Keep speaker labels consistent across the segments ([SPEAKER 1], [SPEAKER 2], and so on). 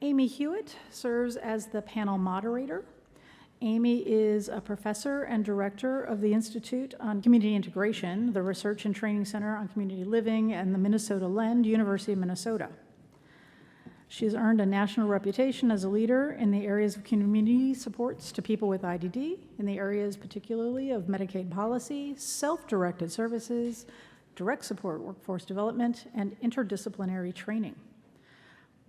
[SPEAKER 1] Amy Hewitt serves as the panel moderator. Amy is a professor and director of the Institute on Community Integration, the Research and Training Center on Community Living, and the Minnesota Lend, University of Minnesota. She has earned a national reputation as a leader in the areas of community supports to people with IDD, in the areas particularly of Medicaid policy, self-directed services, direct support workforce development, and interdisciplinary training.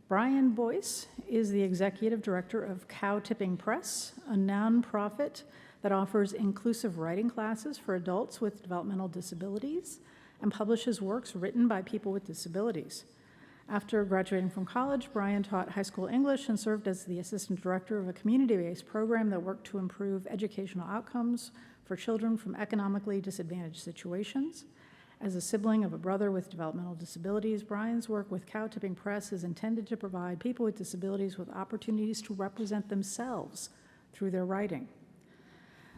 [SPEAKER 1] Bryan Boyce is the executive director of Cow Tipping Press, a nonprofit that offers inclusive writing classes for adults with developmental disabilities and publishes works written by people with disabilities. After graduating from college, Bryan taught high school English and served as the assistant director of a community-based program that worked to improve educational outcomes for children from economically disadvantaged situations. As a sibling of a brother with developmental disabilities, Bryan's work with Cow Tipping Press is intended to provide people with disabilities with opportunities to represent themselves through their writing.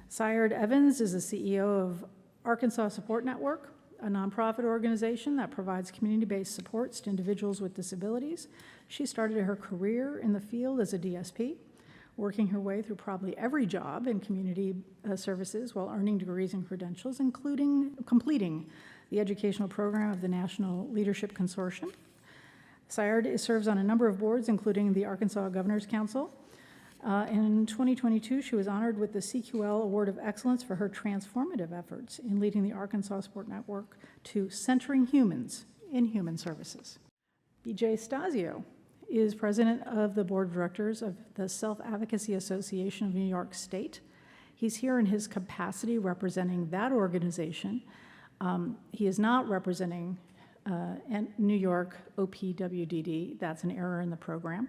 [SPEAKER 1] Syard Evans is the CEO of Arkansas Support Network, a nonprofit organization that provides community-based supports to individuals with disabilities. She started her career in the field as a DSP, working her way through probably every job in community services while earning degrees and credentials, including completing the educational program of the National Leadership Consortium. Syard serves on a number of boards, including the Arkansas Governor's Council. In 2022, she was honored with the CQL Award of Excellence for her transformative efforts in leading the Arkansas Support Network to centering humans in human services. BJ Stasio is president of the board of directors of the Self-Advocacy Association of New York State. He's here in his capacity representing that organization. He is not representing New York OPWDD. That's an error in the program.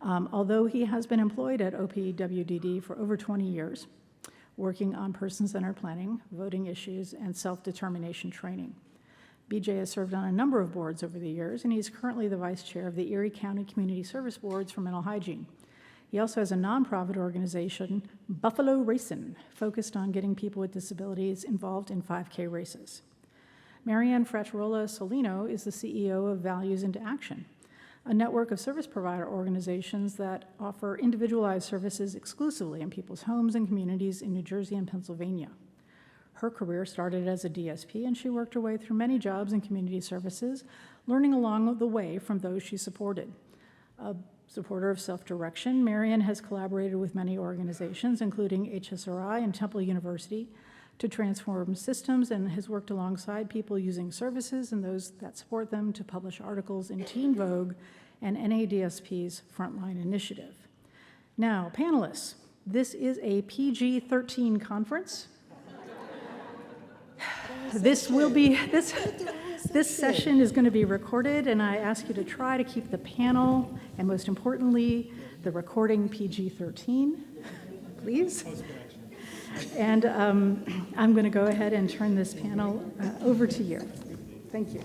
[SPEAKER 1] Although he has been employed at OPWDD for over 20 years, working on person-centered planning, voting issues, and self-determination training. BJ has served on a number of boards over the years, and he's currently the vice chair of the Erie County Community Service Boards for Mental Hygiene. He also has a nonprofit organization, Buffalo Racin', focused on getting people with disabilities involved in 5K races. Marian Frattarola-Saulino is the CEO of Values into Action, a network of service provider organizations that offer individualized services exclusively in people's homes and communities in New Jersey and Pennsylvania. Her career started as a DSP, and she worked her way through many jobs in community services, learning along the way from those she supported. A supporter of self-direction, Marian has collaborated with many organizations, including HSRI and Temple University, to transform systems, and has worked alongside people using services and those that support them to publish articles in Teen Vogue and NADSP's Frontline Initiative. Now, panelists, this is a PG-13 conference. This session is going to be recorded, and I ask you to try to keep the panel, and most importantly, the recording PG-13, please. And I'm going to go ahead and turn this panel over to you. Thank you.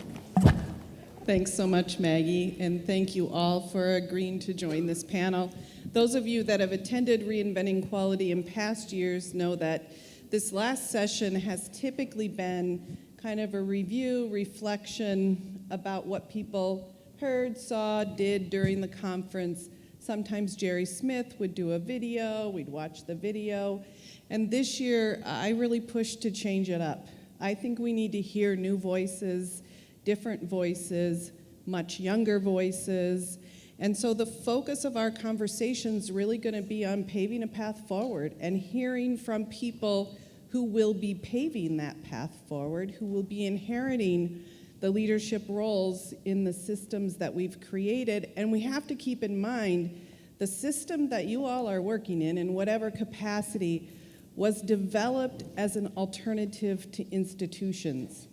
[SPEAKER 2] Thanks so much, Maggie, and thank you all for agreeing to join this panel. Those of you that have attended Reinventing Quality in past years know that this last session has typically been kind of a review, reflection about what people heard, saw, did during the conference. Sometimes Jerry Smith would do a video, we'd watch the video, and this year I really pushed to change it up. I think we need to hear new voices, different voices, much younger voices, and so the focus of our conversation is really going to be on paving a path forward and hearing from people who will be paving that path forward, who will be inheriting the leadership roles in the systems that we've created. And we have to keep in mind the system that you all are working in whatever capacity, was developed as an alternative to institutions.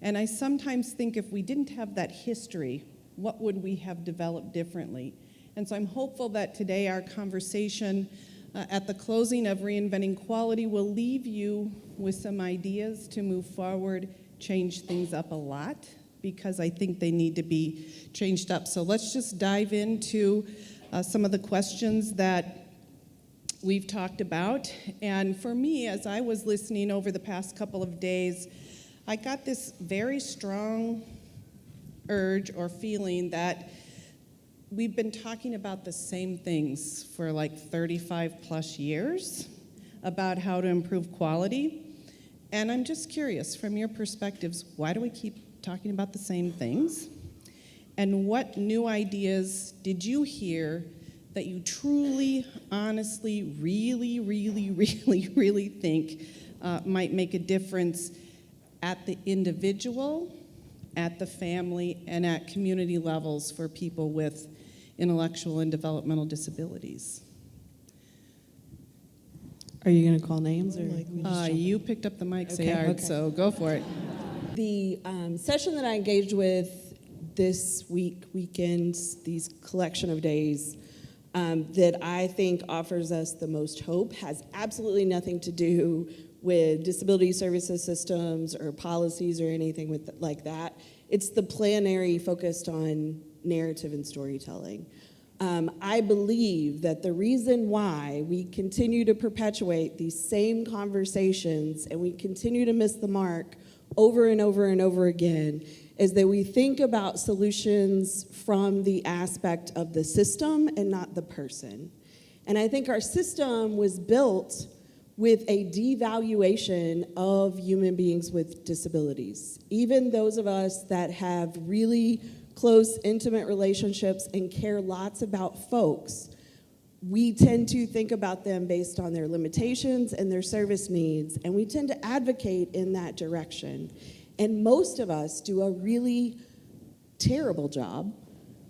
[SPEAKER 2] And I sometimes think if we didn't have that history, what would we have developed differently? And so I'm hopeful that today our conversation at the closing of Reinventing Quality will leave you with some ideas to move forward, change things up a lot, because I think they need to be changed up. So let's just dive into some of the questions that we've talked about. And for me, as I was listening over the past couple of days, I got this very strong urge or feeling that we've been talking about the same things for like 35 plus years about how to improve quality. And I'm just curious, from your perspectives, why do we keep talking about the same things? And what new ideas did you hear that you truly, honestly, really, really, really, really think might make a difference at the individual, at the family, and at community levels for people with intellectual and developmental disabilities?
[SPEAKER 3] Are you going to call names? Or
[SPEAKER 2] You picked up the mic,
[SPEAKER 3] Okay,
[SPEAKER 2] Syard,
[SPEAKER 3] okay.
[SPEAKER 2] so go for it.
[SPEAKER 3] The session that I engaged with this weekend, these collection of days, that I think offers us the most hope has absolutely nothing to do with disability services systems or policies or anything like that. It's the plenary focused on narrative and storytelling. I believe that the reason why we continue to perpetuate these same conversations and we continue to miss the mark over and over and over again is that we think about solutions from the aspect of the system and not the person. And I think our system was built with a devaluation of human beings with disabilities. Even those of us that have really close, intimate relationships and care lots about folks, we tend to think about them based on their limitations and their service needs, and we tend to advocate in that direction. And most of us do a really terrible job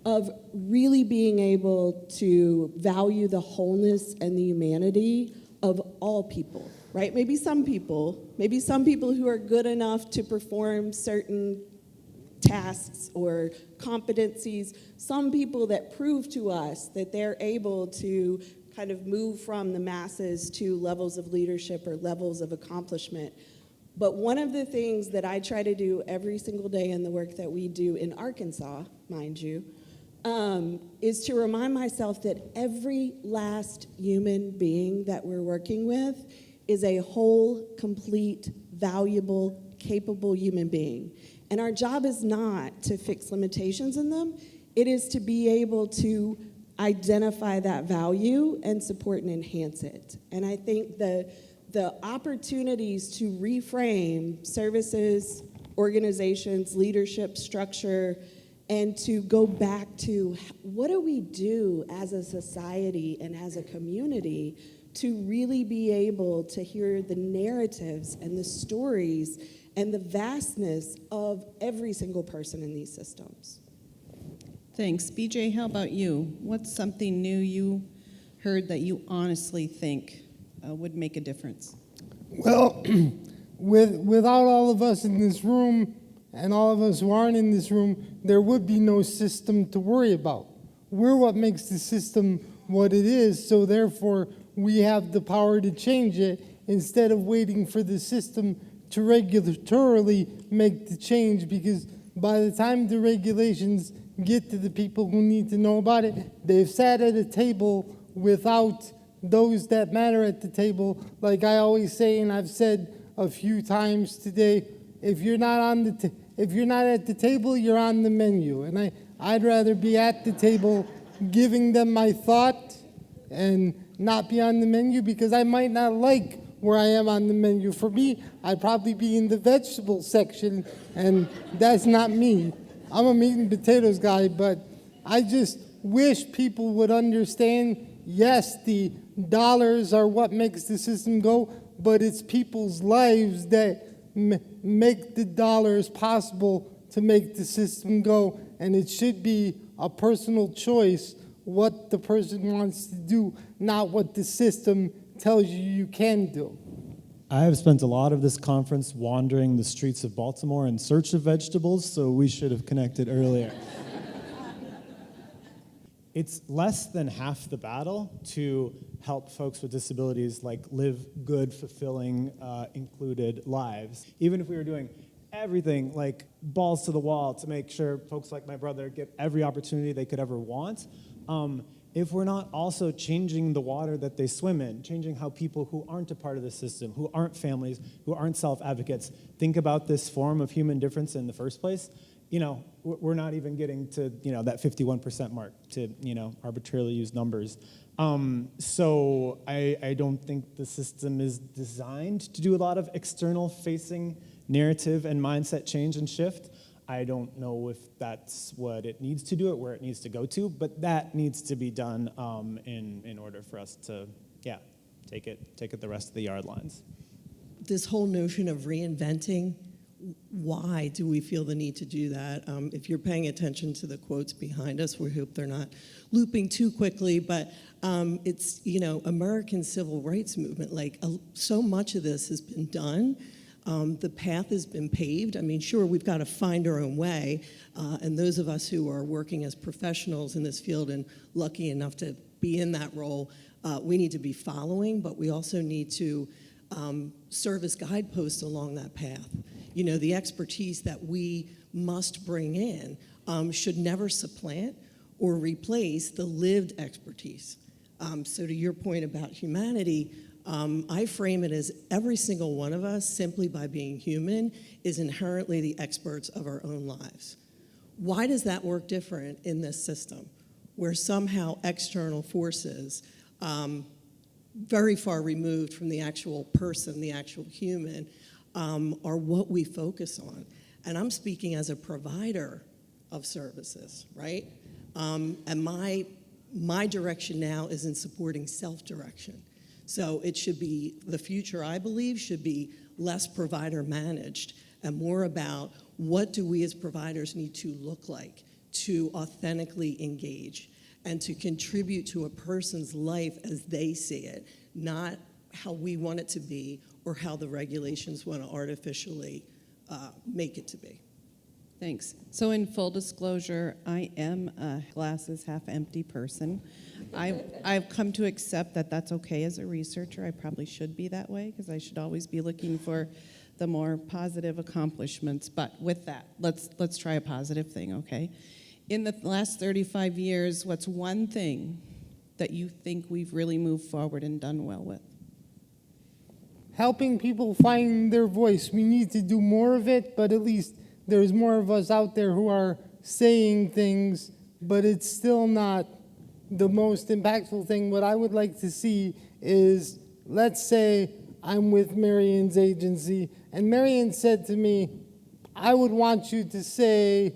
[SPEAKER 3] of really being able to value the wholeness and the humanity of all people, right? Maybe some people who are good enough to perform certain tasks or competencies, some people that prove to us that they're able to kind of move from the masses to levels of leadership or levels of accomplishment. But one of the things that I try to do every single day in the work that we do in Arkansas, mind you, is to remind myself that every last human being that we're working with is a whole, complete, valuable, capable human being. And our job is not to fix limitations in them. It is to be able to identify that value and support and enhance it. And I think the opportunities to reframe services, organizations, leadership, structure, and to go back to what do we do as a society and as a community to really be able to hear the narratives and the stories and the vastness of every single person in these systems.
[SPEAKER 2] Thanks. BJ, how about you? What's something new you heard that you honestly think would make a difference?
[SPEAKER 4] Well, without all of us in this room and all of us who aren't in this room, there would be no system to worry about. We're what makes the system what it is, so therefore we have the power to change it instead of waiting for the system to regulatorily make the change, because by the time the regulations get to the people who need to know about it, they've sat at a table without those that matter at the table. Like I always say, and I've said a few times today, if you're not at the table, you're on the menu. And I'd rather be at the table giving them my thought and not be on the menu, because I might not like where I am on the menu. For me, I'd probably be in the vegetable section, and that's not me. I'm a meat and potatoes guy, but I just wish people would understand, yes, the dollars are what makes the system go, but it's people's lives that make the dollars possible to make the system go, and it should be a personal choice what the person wants to do, not what the system tells you you can do.
[SPEAKER 5] I have spent a lot of this conference wandering the streets of Baltimore in search of vegetables, so we should have connected earlier. It's less than half the battle to help folks with disabilities live good, fulfilling, included lives. Even if we were doing everything balls to the wall to make sure folks like my brother get every opportunity they could ever want, if we're not also changing the water that they swim in, changing how people who aren't a part of the system, who aren't families, who aren't self-advocates, think about this form of human difference in the first place, we're not even getting to, that 51% mark, to, arbitrarily use numbers. So I don't think the system is designed to do a lot of external facing narrative and mindset change and shift. I don't know if that's what it needs to do, where it needs to go to, but that needs to be done in order for us to, take it the rest of the yard lines.
[SPEAKER 6] This whole notion of reinventing, why do we feel the need to do that? If you're paying attention to the quotes behind us, we hope they're not looping too quickly, but it's, American civil rights movement, so much of this has been done. The path has been paved. I mean, sure, we've got to find our own way, and those of us who are working as professionals in this field and lucky enough to be in that role, we need to be following, but we also need to serve as guideposts along that path. The expertise that we must bring in should never supplant or replace the lived expertise. So to your point about humanity, I frame it as every single one of us, simply by being human, is inherently the experts of our own lives. Why does that work different in this system, where somehow external forces, very far removed from the actual person, the actual human, are what we focus on? And I'm speaking as a provider of services, right? And my direction now is in supporting self-direction. So it should be, the future, I believe, should be less provider managed and more about what do we as providers need to look like to authentically engage and to contribute to a person's life as they see it, not how we want it to be or how the regulations want to artificially make it to be.
[SPEAKER 2] Thanks. So in full disclosure, I am a glasses half empty person. I've come to accept that that's okay as a researcher. I probably should be that way because I should always be looking for the more positive accomplishments. But with that, let's try a positive thing, okay? In the last 35 years, what's one thing that you think we've really moved forward and done well with?
[SPEAKER 4] Helping people find their voice. We need to do more of it, but at least there's more of us out there who are saying things, but it's still not the most impactful thing. What I would like to see is, let's say I'm with Marian's agency, and Marian said to me, I would want you to say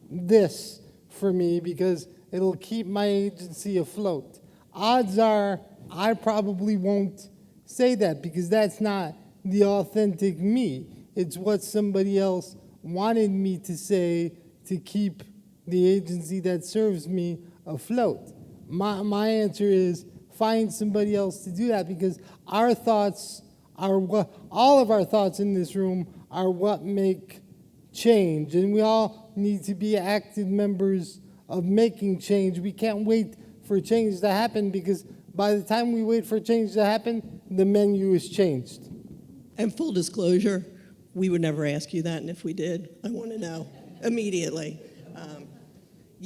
[SPEAKER 4] this for me because it'll keep my agency afloat. Odds are I probably won't say that because that's not the authentic me. It's what somebody else wanted me to say to keep the agency that serves me afloat. My answer is find somebody else to do that because our thoughts are what, all of our thoughts in this room are what make change, and we all need to be active members of making change. We can't wait for change to happen because by the time we wait for change to happen, the menu is changed.
[SPEAKER 6] And full disclosure, we would never ask you that, and if we did, I want to know immediately.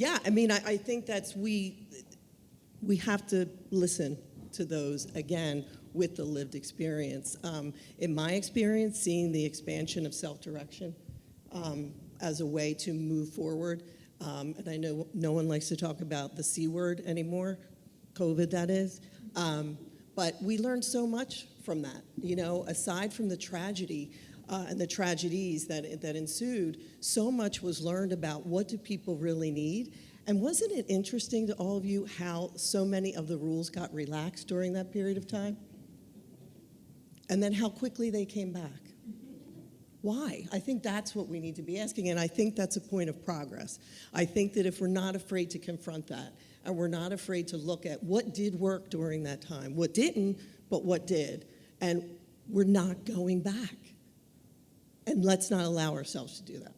[SPEAKER 6] I think that's we have to listen to those, again, with the lived experience. In my experience, seeing the expansion of self-direction as a way to move forward, and I know no one likes to talk about the C word anymore, COVID that is, but we learned so much from that. Aside from the tragedy and the tragedies that ensued, so much was learned about what do people really need. And wasn't it interesting to all of you how so many of the rules got relaxed during that period of time? And then how quickly they came back. Why? I think that's what we need to be asking, and I think that's a point of progress. I think that if we're not afraid to confront that, and we're not afraid to look at what did work during that time, what didn't, but what did, and we're not going back. And let's not allow ourselves to do that.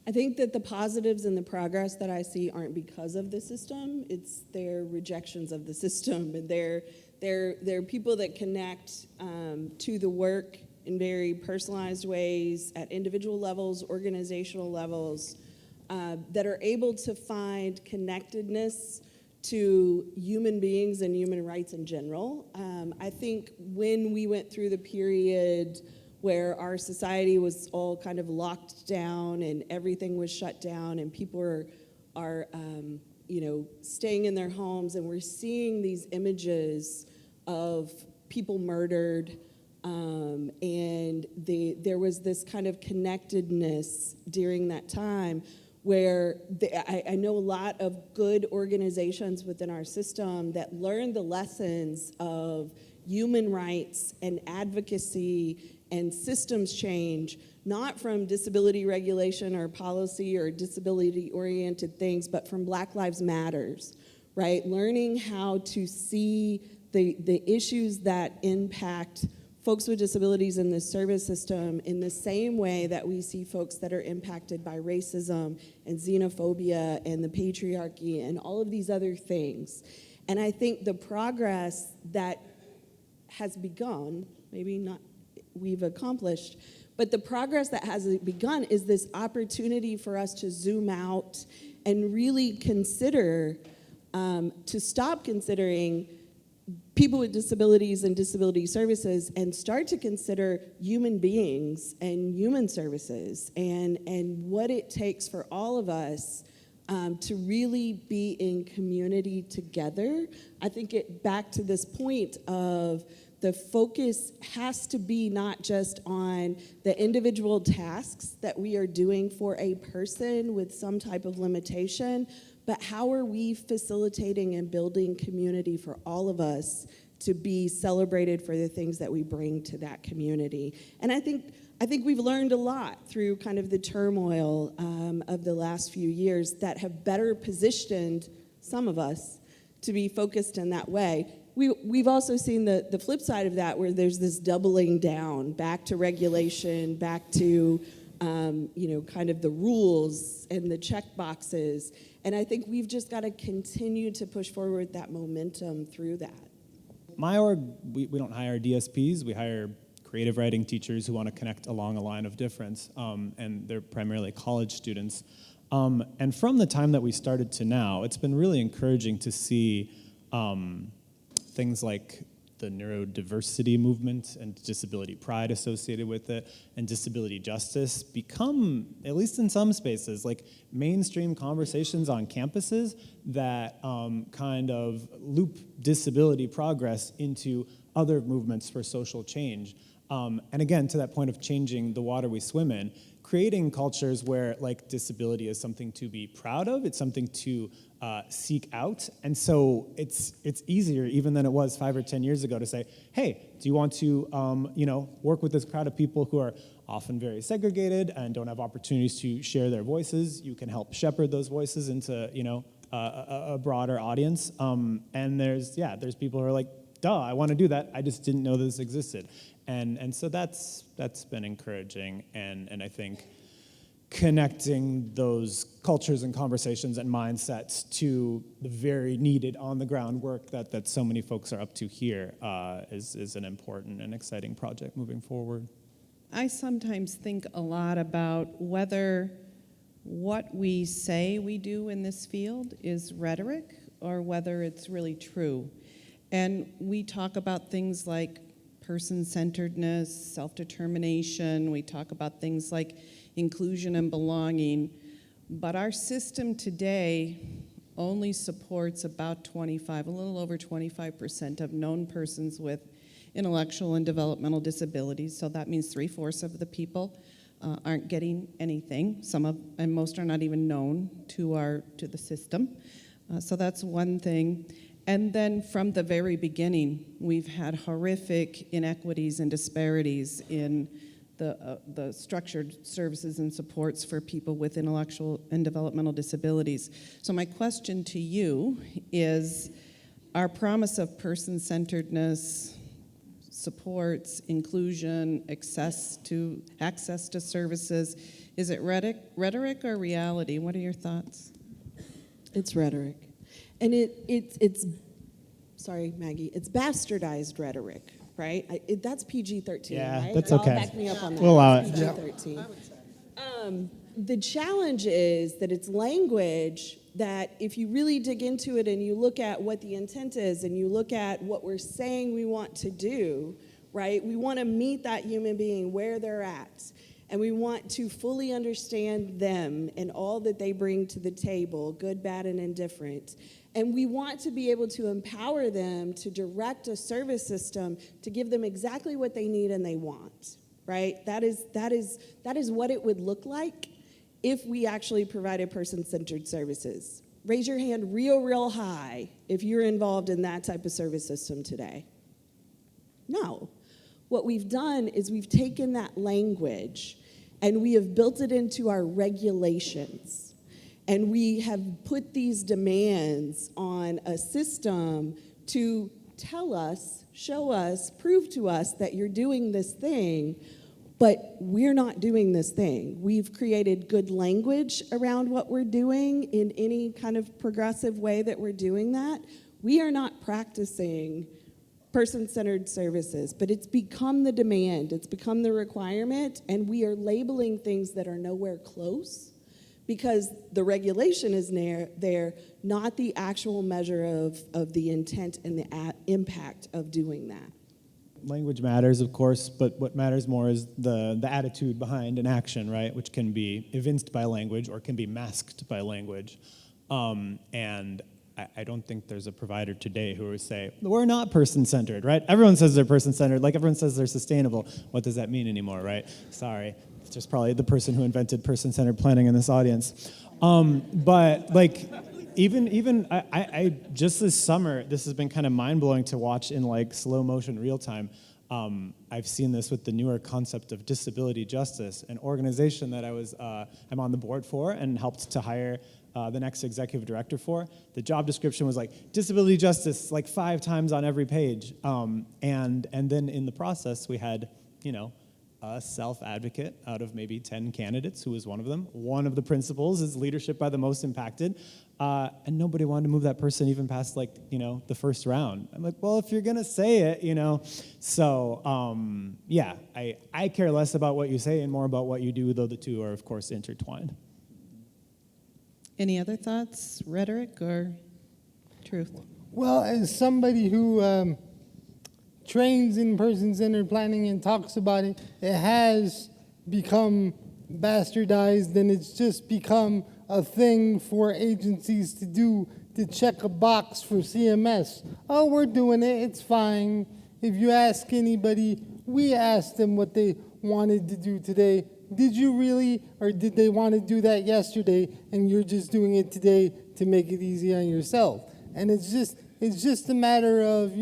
[SPEAKER 3] I think that the positives and the progress that I see aren't because of the system, it's their rejections of the system, and they're people that connect to the work in very personalized ways at individual levels, organizational levels, that are able to find connectedness to human beings and human rights in general. I think when we went through the period where our society was all kind of locked down and everything was shut down and people are staying in their homes, and we're seeing these images of people murdered, and there was this kind of connectedness during that time where I know a lot of good organizations within our system that learned the lessons of human rights and advocacy and systems change, not from disability regulation or policy or disability-oriented things, but from Black Lives Matters, right? Learning how to see the issues that impact folks with disabilities in the service system in the same way that we see folks that are impacted by racism and xenophobia and the patriarchy and all of these other things. And I think the progress that has begun, maybe not we've accomplished, but the progress that has begun is this opportunity for us to zoom out and really consider, to stop considering people with disabilities and disability services and start to consider human beings and human services and what it takes for all of us to really be in community together. I think back to this point of the focus has to be not just on the individual tasks that we are doing for a person with some type of limitation, but how are we facilitating and building community for all of us to be celebrated for the things that we bring to that community. And I think we've learned a lot through kind of the turmoil of the last few years that have better positioned some of us to be focused in that way. We've also seen the flip side of that, where there's this doubling down, back to regulation, back to kind of the rules and the check boxes. And I think we've just got to continue to push forward that momentum through that.
[SPEAKER 5] My org, we don't hire DSPs, we hire creative writing teachers who want to connect along a line of difference, and they're primarily college students. And from the time that we started to now, it's been really encouraging to see things like the neurodiversity movement and disability pride associated with it and disability justice become, at least in some spaces, like mainstream conversations on campuses that kind of loop disability progress into other movements for social change. And again, to that point of changing the water we swim in, creating cultures where like disability is something to be proud of, it's something to seek out. And so it's easier even than it was 5 or 10 years ago to say, hey, do you want to work with this crowd of people who are often very segregated and don't have opportunities to share their voices? You can help shepherd those voices into a broader audience. And there's people who are like, duh, I want to do that. I just didn't know this existed. And so that's been encouraging, and I think connecting those cultures and conversations and mindsets to the very needed on-the-ground work that so many folks are up to here is an important and exciting project moving forward.
[SPEAKER 2] I sometimes think a lot about whether what we say we do in this field is rhetoric or whether it's really true. And we talk about things like person-centeredness, self-determination. We talk about things like inclusion and belonging. But our system today only supports about a little over 25% of known persons with intellectual and developmental disabilities. So that means 3/4 of the people aren't getting anything. And most are not even known to the system. So that's one thing. And then from the very beginning, we've had horrific inequities and disparities in the structured services and supports for people with intellectual and developmental disabilities. So my question to you is, our promise of person-centeredness, supports, inclusion, access to services, is it rhetoric or reality? What are your thoughts?
[SPEAKER 3] It's rhetoric. And it's sorry, Maggie, it's bastardized rhetoric, right? That's PG-13,
[SPEAKER 5] Yeah,
[SPEAKER 3] right?
[SPEAKER 5] that's
[SPEAKER 3] Y'all
[SPEAKER 5] okay.
[SPEAKER 3] back me up on that.
[SPEAKER 5] We'll allow
[SPEAKER 3] It's
[SPEAKER 5] it.
[SPEAKER 3] PG-13. The challenge is that it's language that if you really dig into it and you look at what the intent is and you look at what we're saying we want to do, right? We want to meet that human being where they're at. And we want to fully understand them and all that they bring to the table, good, bad, and indifferent. And we want to be able to empower them to direct a service system to give them exactly what they need and they want, right? That is what it would look like if we actually provided person-centered services. Raise your hand real high if you're involved in that type of service system today. No. What we've done is we've taken that language and we have built it into our regulations. And we have put these demands on a system to tell us, show us, prove to us that you're doing this thing, but we're not doing this thing. We've created good language around what we're doing in any kind of progressive way that we're doing that. We are not practicing person-centered services, but it's become the demand, it's become the requirement, and we are labeling things that are nowhere close because the regulation is there, not the actual measure of the intent and the impact of doing that.
[SPEAKER 5] Language matters, of course, but what matters more is the attitude behind an action, right, which can be evinced by language or can be masked by language. And I don't think there's a provider today who would say, we're not person-centered, right? Everyone says they're person-centered, like everyone says they're sustainable. What does that mean anymore, right? Sorry, it's just probably the person who invented person-centered planning in this audience. But like, even I just this summer, this has been kind of mind-blowing to watch in like slow motion, real time. I've seen this with the newer concept of disability justice, an organization that I'm on the board for and helped to hire the next executive director for. The job description was like disability justice, like 5 times on every page. And then in the process, we had, a self-advocate out of maybe 10 candidates, who was one of them. One of the principles is leadership by the most impacted. And nobody wanted to move that person even past the first round. I'm like, well, if you're gonna say it, So yeah, I care less about what you say and more about what you do, though the two are of course intertwined.
[SPEAKER 2] Any other thoughts, rhetoric or truth?
[SPEAKER 4] Well, as somebody who trains in person-centered planning and talks about it, it has become bastardized, and it's just become a thing for agencies to do to check a box for CMS. Oh, we're doing it, it's fine. If you ask anybody, we asked them what they wanted to do today. Did you really, or did they want to do that yesterday, and you're just doing it today to make it easy on yourself? And it's just a matter of,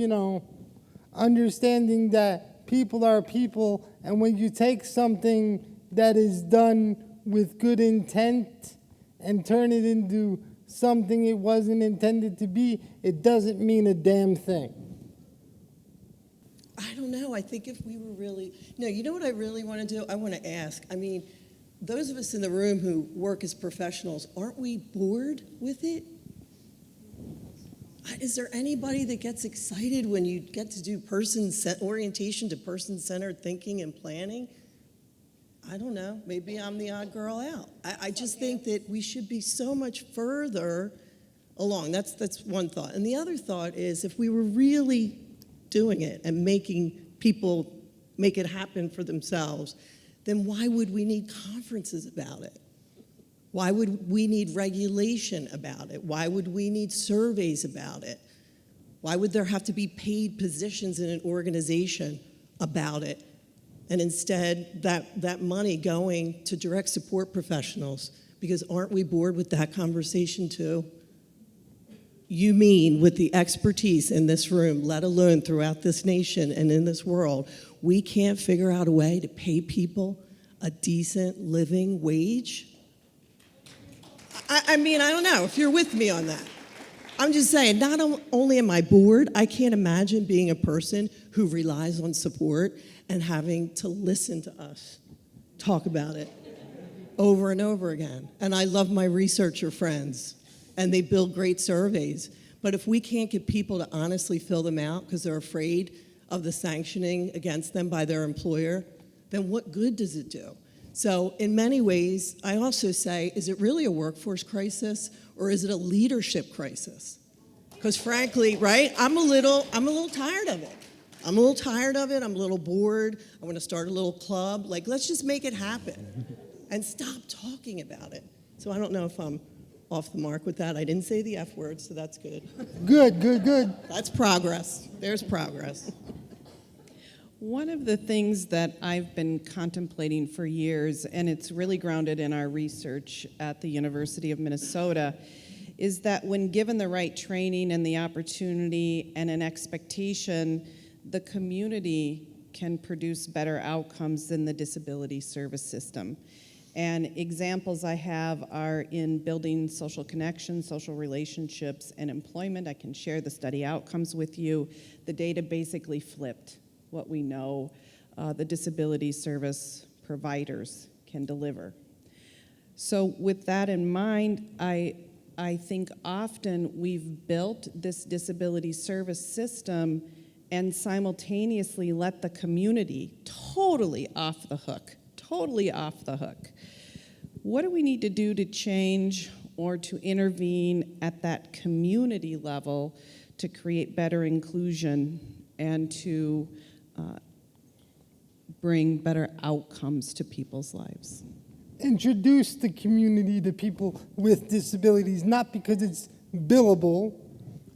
[SPEAKER 4] understanding that people are people, and when you take something that is done with good intent and turn it into something it wasn't intended to be, it doesn't mean a damn thing.
[SPEAKER 6] I don't know. I think if we were really... No, you know what I really want to do? I want to ask. I mean, those of us in the room who work as professionals, aren't we bored with it? Is there anybody that gets excited when you get to do orientation to person-centered thinking and planning? I don't know. Maybe I'm the odd girl out. I just think that we should be so much further along. That's one thought. And the other thought is, if we were really doing it and making people make it happen for themselves, then why would we need conferences about it? Why would we need regulation about it? Why would we need surveys about it? Why would there have to be paid positions in an organization about it? And instead, that money going to direct support professionals, because aren't we bored with that conversation too? You mean with the expertise in this room, let alone throughout this nation and in this world, we can't figure out a way to pay people a decent living wage? I mean, I don't know if you're with me on that. I'm just saying, not only am I bored, I can't imagine being a person who relies on support and having to listen to us talk about it over and over again. And I love my researcher friends, and they build great surveys. But if we can't get people to honestly fill them out because they're afraid of the sanctioning against them by their employer, then what good does it do? So in many ways, I also say, is it really a workforce crisis or is it a leadership crisis? Because frankly, right, I'm a little tired of it. I'm a little tired of it. I'm a little bored. I want to start a little club. Like, let's just make it happen and stop talking about it. So I don't know if I'm off the mark with that. I didn't say the F word, so that's good.
[SPEAKER 4] Good, good, good.
[SPEAKER 6] That's progress. There's progress.
[SPEAKER 2] One of the things that I've been contemplating for years, and it's really grounded in our research at the University of Minnesota, is that when given the right training and the opportunity and an expectation, the community can produce better outcomes than the disability service system. And examples I have are in building social connections, social relationships, and employment. I can share the study outcomes with you. The data basically flipped what we know the disability service providers can deliver. So with that in mind, I think often we've built this disability service system and simultaneously let the community totally off the hook. What do we need to do to change or to intervene at that community level to create better inclusion and to bring better outcomes to people's lives?
[SPEAKER 4] Introduce the community to people with disabilities, not because it's billable.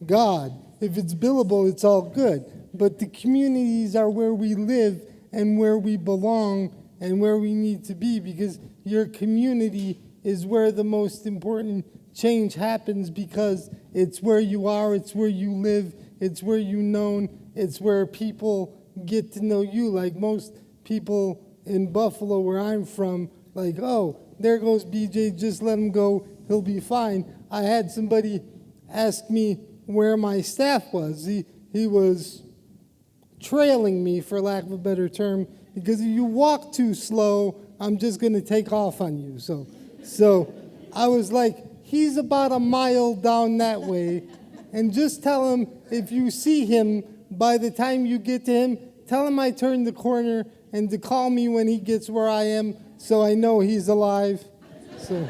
[SPEAKER 4] God, if it's billable, it's all good. But the communities are where we live and where we belong and where we need to be, because your community is where the most important change happens, because it's where you are, it's where you live, it's where you're known, it's where people get to know you. Like most people in Buffalo, where I'm from, like, oh, there goes BJ, just let him go, he'll be fine. I had somebody ask me where my staff was. He was trailing me, for lack of a better term, because if you walk too slow, I'm just going to take off on you. So I was like, he's about a mile down that way, and just tell him if you see him, by the time you get to him, tell him I turned the corner and to call me when he gets where I am, so I know he's alive. So,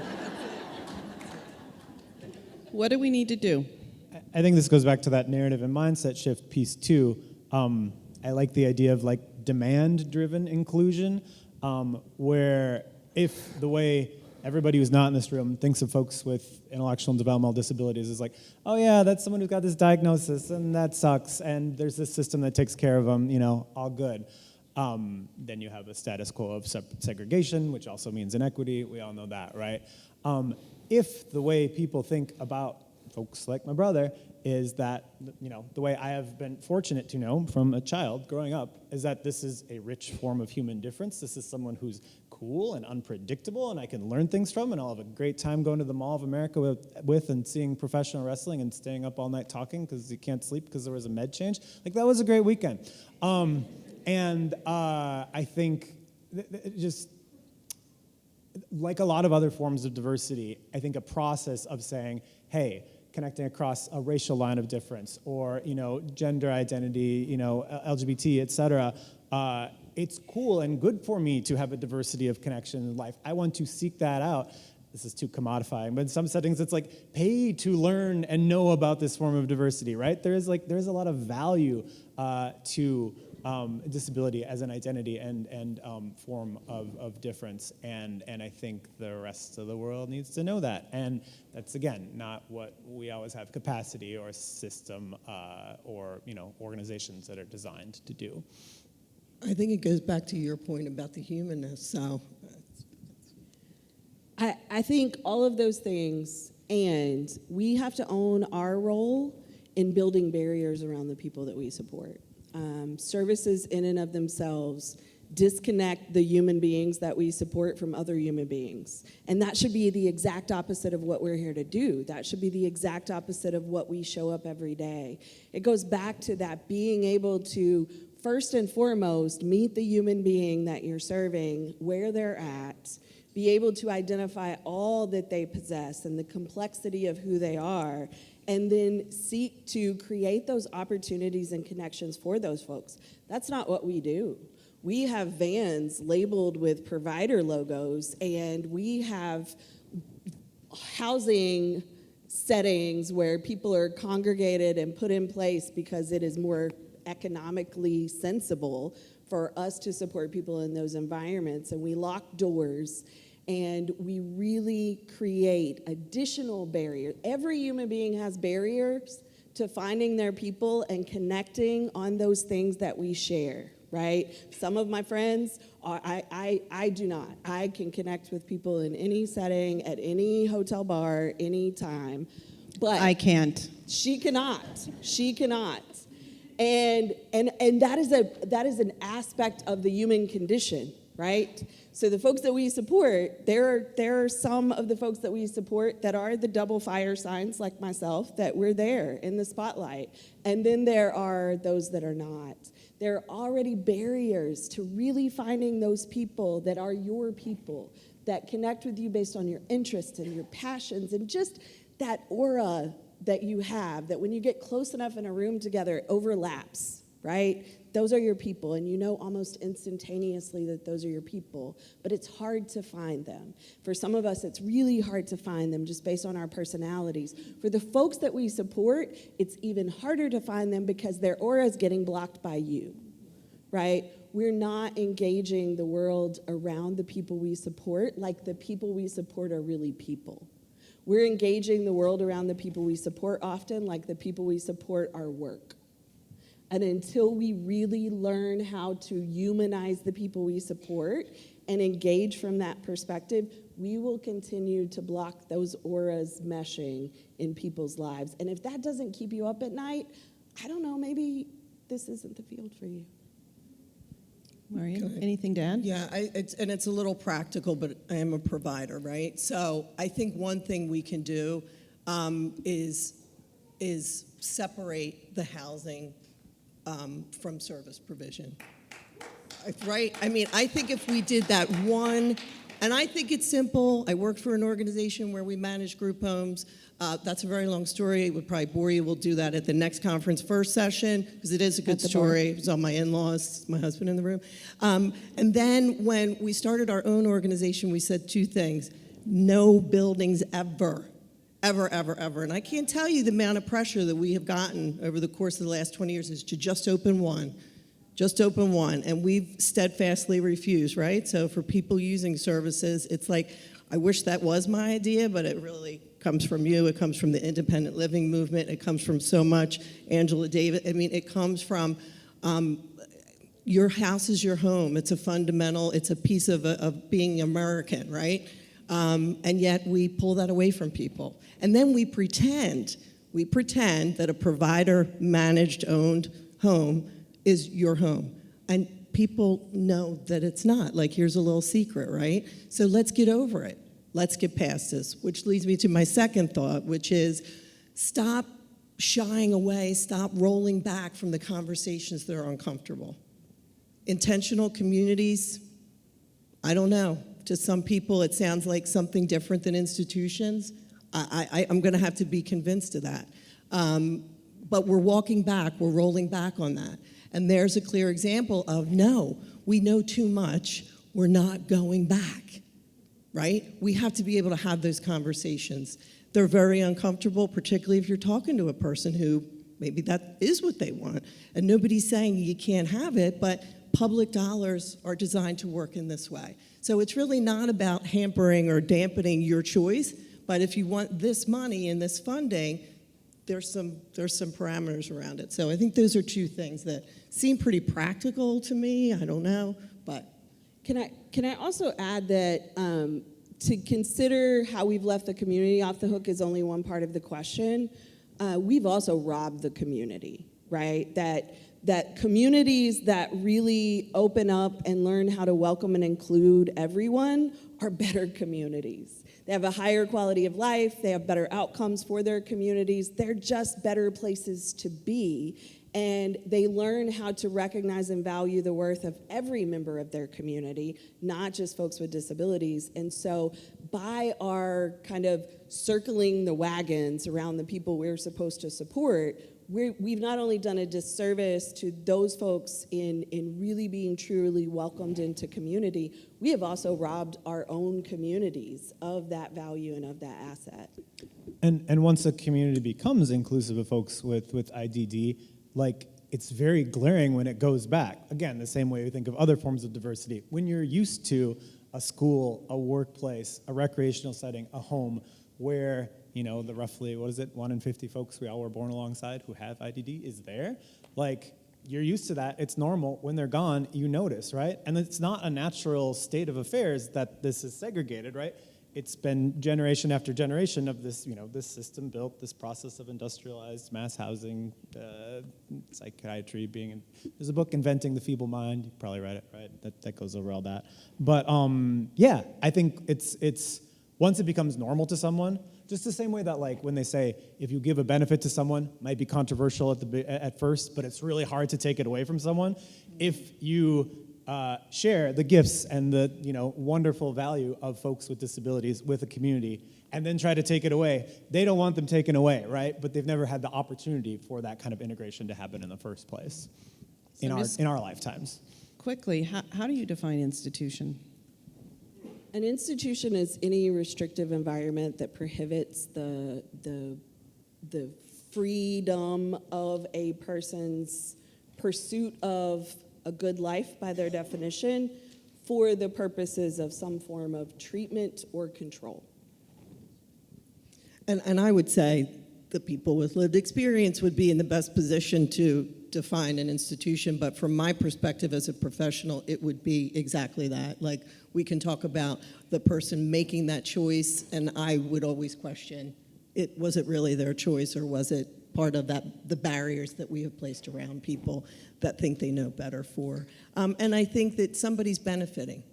[SPEAKER 2] What do we need to do?
[SPEAKER 5] I think this goes back to that narrative and mindset shift piece too. I like the idea of like demand-driven inclusion, where if the way everybody who's not in this room thinks of folks with intellectual and developmental disabilities is like, oh yeah, that's someone who's got this diagnosis and that sucks, and there's this system that takes care of them, all good. Then you have a status quo of segregation, which also means inequity. We all know that, right? If the way people think about folks like my brother is that, the way I have been fortunate to know from a child growing up is that this is a rich form of human difference. This is someone who's cool and unpredictable and I can learn things from, and I'll have a great time going to the Mall of America with and seeing professional wrestling and staying up all night talking because you can't sleep because there was a med change. Like, that was a great weekend. And I think just like a lot of other forms of diversity, I think a process of saying, hey, connecting across a racial line of difference or, gender identity, LGBT, et cetera, it's cool and good for me to have a diversity of connection in life. I want to seek that out. This is too commodifying, but in some settings it's like pay to learn and know about this form of diversity, right? There's a lot of value to disability as an identity and form of difference, and I think the rest of the world needs to know that. And that's, again, not what we always have capacity or system or organizations that are designed to do.
[SPEAKER 6] I think it goes back to your point about the humanness, so.
[SPEAKER 3] I think all of those things, and we have to own our role in building barriers around the people that we support. Services in and of themselves disconnect the human beings that we support from other human beings. And that should be the exact opposite of what we're here to do. That should be the exact opposite of what we show up every day. It goes back to that being able to, first and foremost, meet the human being that you're serving where they're at, be able to identify all that they possess and the complexity of who they are, and then seek to create those opportunities and connections for those folks. That's not what we do. We have vans labeled with provider logos, and we have housing settings where people are congregated and put in place because it is more economically sensible for us to support people in those environments, and we lock doors, and we really create additional barriers. Every human being has barriers to finding their people and connecting on those things that we share, right? Some of my friends, I do not. I can connect with people in any setting, at any hotel bar, any time. But
[SPEAKER 2] I can't.
[SPEAKER 3] she cannot. She cannot. And that is an aspect of the human condition, right? So the folks that we support, there are some of the folks that we support that are the double fire signs, like myself, that we're there in the spotlight. And then there are those that are not. There are already barriers to really finding those people that are your people, that connect with you based on your interests and your passions and just that aura that you have, that when you get close enough in a room together, it overlaps, right? Those are your people, and you know almost instantaneously that those are your people, but it's hard to find them. For some of us, it's really hard to find them just based on our personalities. For the folks that we support, it's even harder to find them because their aura is getting blocked by you, right? We're not engaging the world around the people we support like the people we support are really people. We're engaging the world around the people we support often like the people we support are work. And until we really learn how to humanize the people we support and engage from that perspective, we will continue to block those auras meshing in people's lives. And if that doesn't keep you up at night, I don't know, maybe this isn't the field for you.
[SPEAKER 2] Marian, anything to add?
[SPEAKER 6] Yeah, it's a little practical, but I am a provider, right? So I think one thing we can do is separate the housing from service provision, right? I mean, I think if we did that one, and I think it's simple. I worked for an organization where we manage group homes. That's a very long story. It would probably bore you. We'll do that at the next conference first session because it is a good story. It was all my in-laws, my husband in the room. And then when we started our own organization, we said two things. No buildings ever. Ever, ever, ever. And I can't tell you the amount of pressure that we have gotten over the course of the last 20 years is to just open one. Just open one. And we've steadfastly refused, right? So for people using services, it's like, I wish that was my idea, but it really comes from you. It comes from the independent living movement. It comes from so much. Angela Davis, I mean, it comes from your house is your home. It's a fundamental, it's a piece of being American, right? And yet we pull that away from people. And then we pretend that a provider managed, owned home is your home. And people know that it's not. Like, here's a little secret, right? So let's get over it. Let's get past this, which leads me to my second thought, which is stop shying away, stop rolling back from the conversations that are uncomfortable. Intentional communities, I don't know. To some people, it sounds like something different than institutions. I'm going to have to be convinced of that. But we're walking back. We're rolling back on that. And there's a clear example of, no, we know too much. We're not going back, right? We have to be able to have those conversations. They're very uncomfortable, particularly if you're talking to a person who maybe that is what they want. And nobody's saying you can't have it, but public dollars are designed to work in this way. So it's really not about hampering or dampening your choice, but if you want this money and this funding, there's some parameters around it. So I think those are two things that seem pretty practical to me. I don't know, but.
[SPEAKER 3] Can I also add that to consider how we've left the community off the hook is only one part of the question. We've also robbed the community, right? That communities that really open up and learn how to welcome and include everyone are better communities. They have a higher quality of life, they have better outcomes for their communities, they're just better places to be, and they learn how to recognize and value the worth of every member of their community, not just folks with disabilities. And so by our kind of circling the wagons around the people we're supposed to support, we've not only done a disservice to those folks in really being truly welcomed into community, we have also robbed our own communities of that value and of that asset.
[SPEAKER 5] And once a community becomes inclusive of folks with IDD, like it's very glaring when it goes back. Again, the same way we think of other forms of diversity. When you're used to a school, a workplace, a recreational setting, a home, where, you know, the roughly, 1 in 50 folks we all were born alongside who have IDD is there, like, you're used to that, it's normal. When they're gone, you notice, right? And it's not a natural state of affairs that this is segregated, right? It's been generation after generation of this, you know, this system built, this process of industrialized mass housing, psychiatry being, there's a book, Inventing the Feeble Mind, you probably read it, right? That goes over all that. But yeah, I think it's, once it becomes normal to someone, just the same way that, like, when they say, if you give a benefit to someone, might be controversial at first, but it's really hard to take it away from someone. If you share the gifts and the, you know, wonderful value of folks with disabilities with a community, and then try to take it away, they don't want them taken away, right? But they've never had the opportunity for that kind of integration to happen in the first place in our lifetimes.
[SPEAKER 2] Quickly, how do you define institution?
[SPEAKER 3] An institution is any restrictive environment that prohibits the freedom of a person's pursuit of a good life by their definition for the purposes of some form of treatment or control.
[SPEAKER 6] And I would say the people with lived experience would be in the best position to define an institution, but from my perspective as a professional, it would be exactly that. Like, we can talk about the person making that choice, and I would always question, was it really their choice, or was it part of the barriers that we have placed around people that think they know better for? And I think that somebody's benefiting.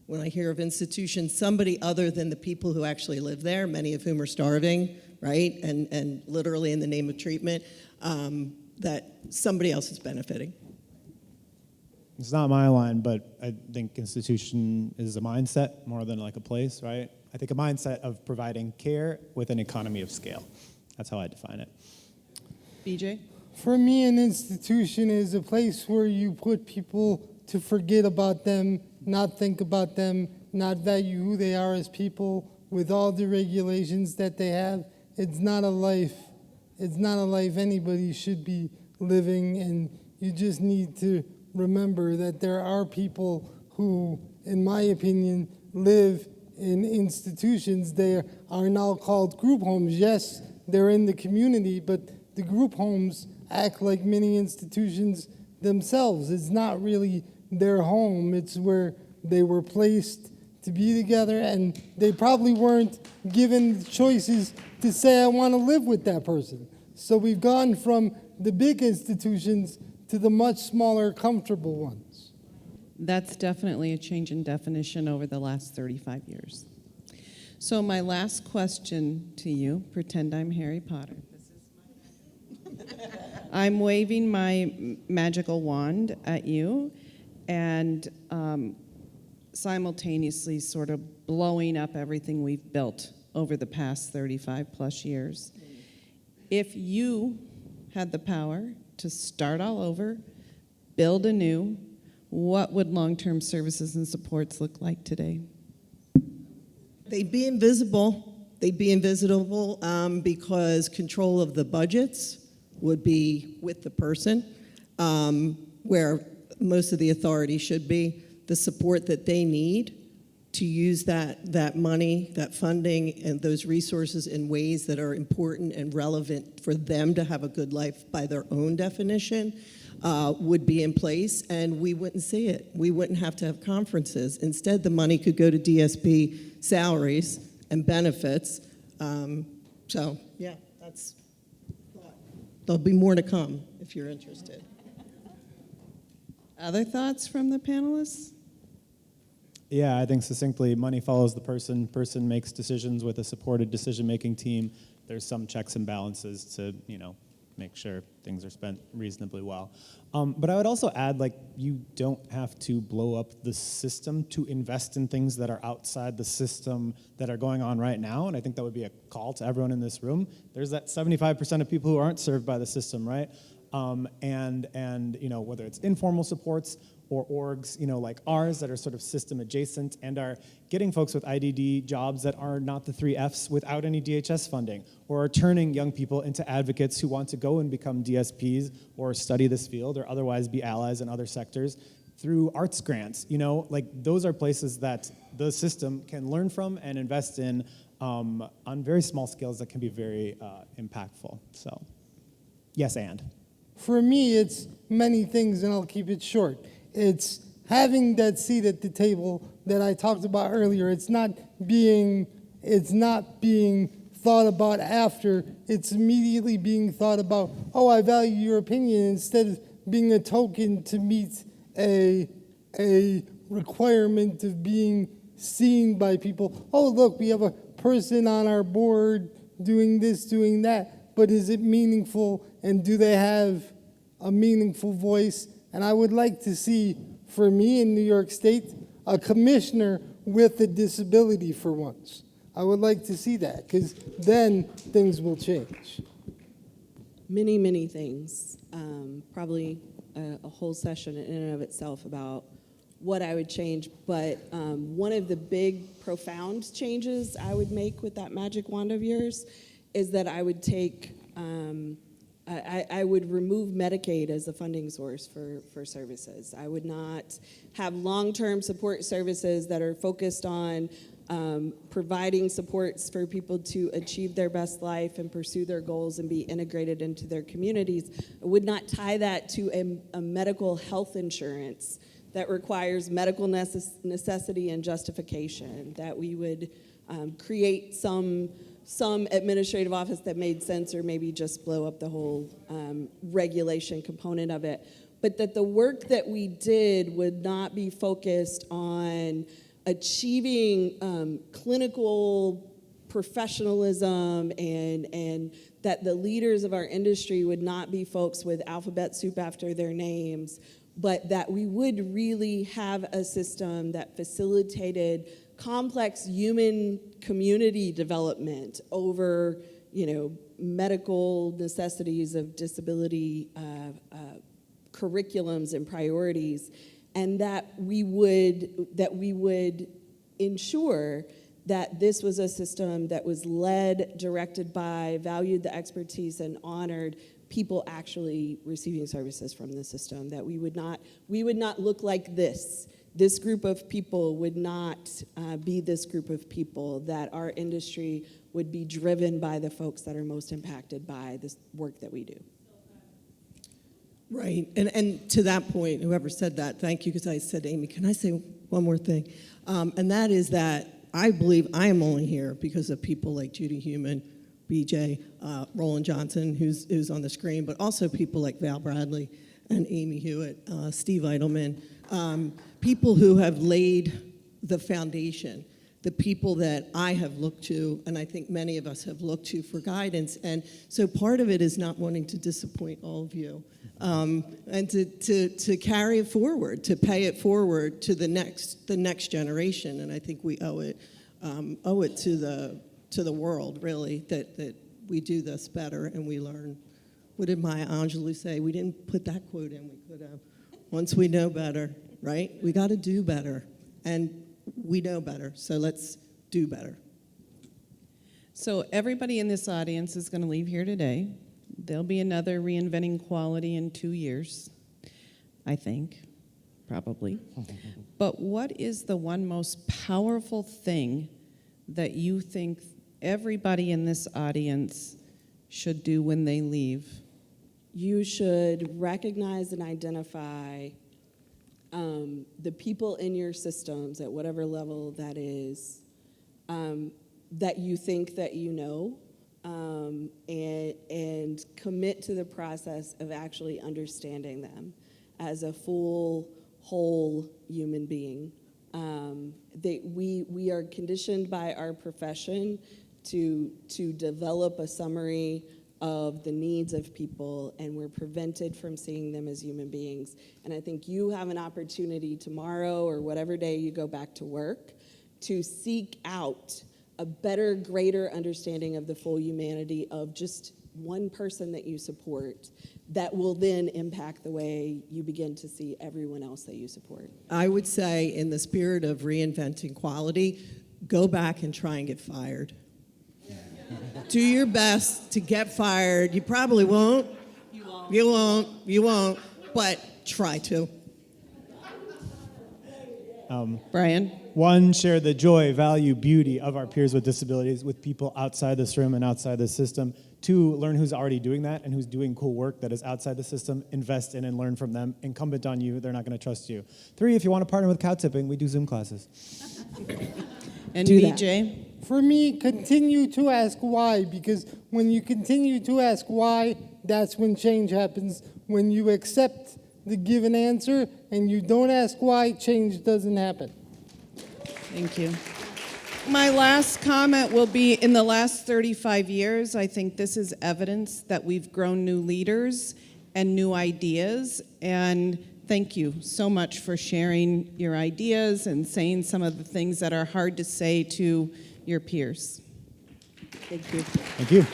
[SPEAKER 6] When I hear of institutions, somebody other than the people who actually live there, many of whom are starving, right, and literally in the name of treatment, that somebody else is benefiting.
[SPEAKER 5] It's not my line, but I think institution is a mindset more than like a place, right? I think a mindset of providing care with an economy of scale. That's how I define it.
[SPEAKER 2] BJ?
[SPEAKER 4] For me, an institution is a place where you put people to forget about them, not think about them, not value who they are as people with all the regulations that they have. It's not a life. It's not a life anybody should be living, and you just need to remember that there are people who, in my opinion, live in institutions. They are now called group homes. Yes, they're in the community, but the group homes act like mini institutions themselves. It's not really their home. It's where they were placed to be together, and they probably weren't given choices to say, I want to live with that person. So we've gone from the big institutions to the much smaller, comfortable ones.
[SPEAKER 2] That's definitely a change in definition over the last 35 years. So my last question to you, pretend I'm Harry Potter. I'm waving my magical wand at you and simultaneously sort of blowing up everything we've built over the past 35 plus years. If you had the power to start all over, build anew, what would long-term services and supports look like today?
[SPEAKER 6] They'd be invisible. They'd be invisible because control of the budgets would be with the person, where most of the authority should be. The support that they need to use that money, that funding, and those resources in ways that are important and relevant for them to have a good life by their own definition would be in place, and we wouldn't see it. We wouldn't have to have conferences. Instead, the money could go to DSP salaries and benefits. So, yeah, that's thought. There'll be more to come if you're interested.
[SPEAKER 2] Other thoughts from the panelists?
[SPEAKER 5] Yeah, I think succinctly, money follows the person. Person makes decisions with a supported decision-making team. There's some checks and balances to, you know, make sure things are spent reasonably well. But I would also add, like, you don't have to blow up the system to invest in things that are outside the system that are going on right now, and I think that would be a call to everyone in this room. There's that 75% of people who aren't served by the system, right? And you know, whether it's informal supports or orgs, like ours that are sort of system adjacent and are getting folks with IDD jobs that are not the 3 Fs without any DHS funding, or are turning young people into advocates who want to go and become DSPs or study this field or otherwise be allies in other sectors through arts grants. Those are places that the system can learn from and invest in on very small scales that can be very impactful. So, yes, and.
[SPEAKER 4] For me, it's many things, and I'll keep it short. It's having that seat at the table that I talked about earlier. It's not being thought about after. It's immediately being thought about, oh, I value your opinion, instead of being a token to meet a requirement of being seen by people. Oh, look, we have a person on our board doing this, doing that, but is it meaningful, and do they have a meaningful voice? And I would like to see, for me in New York State, a commissioner with a disability for once. I would like to see that, because then things will change.
[SPEAKER 3] Many, many things. Probably a whole session in and of itself about what I would change. But one of the big, profound changes I would make with that magic wand of yours is that I would take, I would remove Medicaid as a funding source for services. I would not have long-term support services that are focused on providing supports for people to achieve their best life and pursue their goals and be integrated into their communities. I would not tie that to a medical health insurance that requires medical necessity and justification, that we would create some administrative office that made sense, or maybe just blow up the whole regulation component of it. But that the work that we did would not be focused on achieving clinical professionalism, and that the leaders of our industry would not be folks with alphabet soup after their names, but that we would really have a system that facilitated complex human community development over, medical necessities of disability curriculums and priorities, and that we would ensure that this was a system that was led, directed by, valued the expertise, and honored people actually receiving services from the system. That we would not look like this. This group of people would not be this group of people, that our industry would be driven by the folks that are most impacted by this work that we do.
[SPEAKER 6] Right, and to that point, whoever said that, thank you, because I said, Amy, can I say one more thing? And that is that I believe I am only here because of people like Judy Heumann, BJ, Roland Johnson, who's on the screen, but also people like Val Bradley and Amy Hewitt, Steve Eidelman, people who have laid the foundation, the people that I have looked to, and I think many of us have looked to for guidance. And so part of it is not wanting to disappoint all of you, and to carry it forward, to pay it forward to the next generation. And I think we owe it to the world, really, that we do this better and we learn. What did Maya Angelou say? We didn't put that quote in. We could have. Once we know better, right? We got to do better, and we know better. So let's do better.
[SPEAKER 2] So everybody in this audience is going to leave here today. There'll be another Reinventing Quality in 2 years, I think, probably. But what is the one most powerful thing that you think everybody in this audience should do when they leave?
[SPEAKER 3] You should recognize and identify the people in your systems at whatever level that is, that you think that you know, and commit to the process of actually understanding them as a full, whole human being. We are conditioned by our profession to develop a summary of the needs of people, and we're prevented from seeing them as human beings. And I think you have an opportunity tomorrow, or whatever day you go back to work, to seek out a better, greater understanding of the full humanity of just one person that you support that will then impact the way you begin to see everyone else that you support?
[SPEAKER 6] I would say, in the spirit of reinventing quality, go back and try and get fired. Do your best to get fired. You probably won't. You won't, but try to.
[SPEAKER 2] Bryan?
[SPEAKER 5] One, share the joy, value, beauty of our peers with disabilities with people outside this room and outside the system. Two, learn who's already doing that and who's doing cool work that is outside the system. Invest in and learn from them. Incumbent on you, they're not going to trust you. Three, if you want to partner with cow tipping, we do Zoom classes.
[SPEAKER 2] And
[SPEAKER 3] Do that.
[SPEAKER 2] BJ?
[SPEAKER 4] For me, continue to ask why, because when you continue to ask why, that's when change happens. When you accept the given answer and you don't ask why, change doesn't happen.
[SPEAKER 2] Thank you. My last comment will be, in the last 35 years, I think this is evidence that we've grown new leaders and new ideas. And thank you so much for sharing your ideas and saying some of the things that are hard to say to your peers.
[SPEAKER 3] Thank you.
[SPEAKER 5] Thank you.